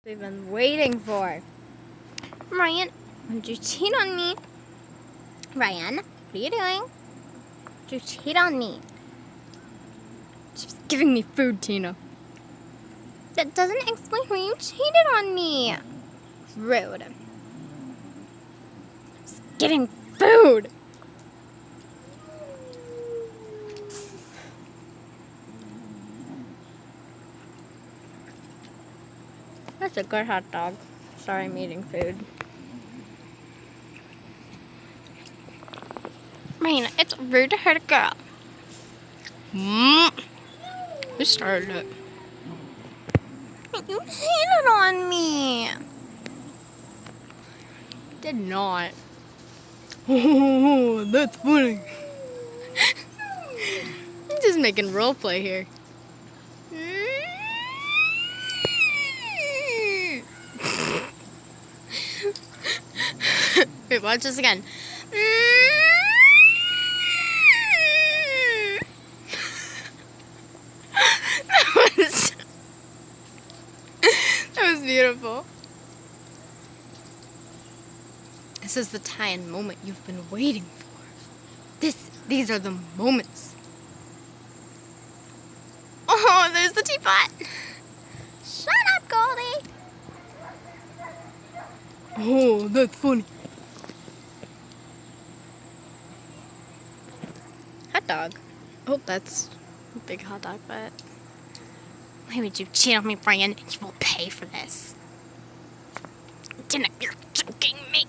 We've been waiting for. Ryan, would you cheat on me? Ryan, what are you doing? Would you cheat on me? She's giving me food, Tina. That doesn't explain why you cheated on me. Rude. She's getting food. That's a good hot dog. Sorry, I'm eating food. Raina, it's rude to hurt a girl. Who started it? You cheated on me. Did not. Oh, that's funny. I'm just making role play here. Wait, watch this again. That was beautiful. This is the Tyan moment you've been waiting for. These are the moments. Oh, there's the teapot. Shut up, Goldie. Oh, that's funny. Hot dog. Oh, that's a big hot dog, but why would you cheat on me, Brian? You will pay for this. You're joking me.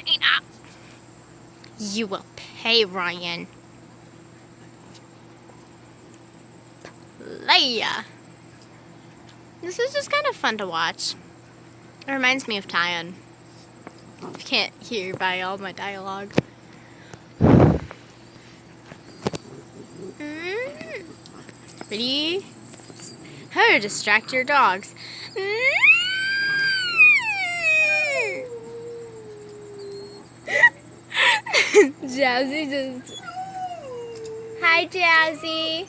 Lena. You will pay, Ryan. Leia. This is just kind of fun to watch. It reminds me of Tyan. You can't hear by all my dialogue. Ready? How to distract your dogs. Jazzy just... Hi, Jazzy.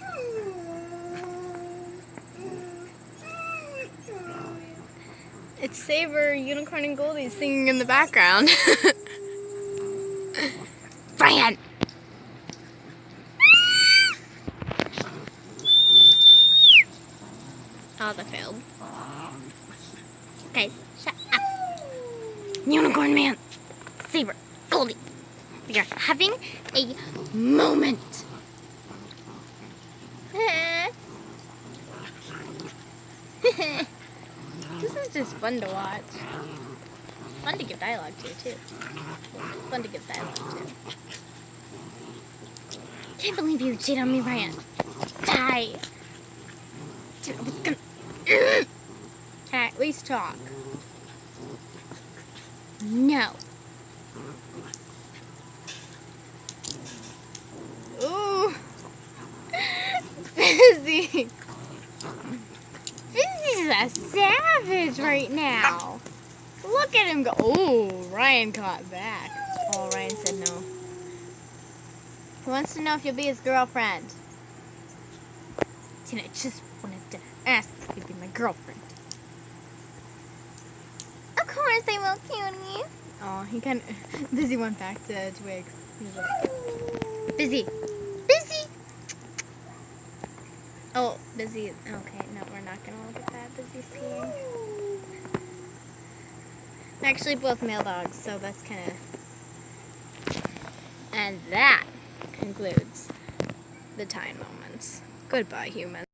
It's Saber, Unicorn, and Goldie singing in the background. Brian! Oh, that failed. Guys, shut up. Unicorn Man, Saber, Goldie. We are having a moment. This is just fun to watch. Fun to give dialogue to, too. Fun to give dialogue to. Can't believe you cheated on me, Ryan. Die. Can I at least talk? No. Ooh. Fizzy. Fizzy's a savage right now. Look at him go. Oh, Ryan caught back. Oh, Ryan said no. He wants to know if you'll be his girlfriend. Tina just wanted to ask if you'd be my girlfriend. Of course I will, cutie. Oh, he kind of... Busy went back to Twigs. He was like... Busy. Busy! Oh, Busy. Okay, no, we're not going to look at that. Busy's peeing. Actually, both male dogs, so that's kind of... And that concludes the Tyan moments. Goodbye, humans.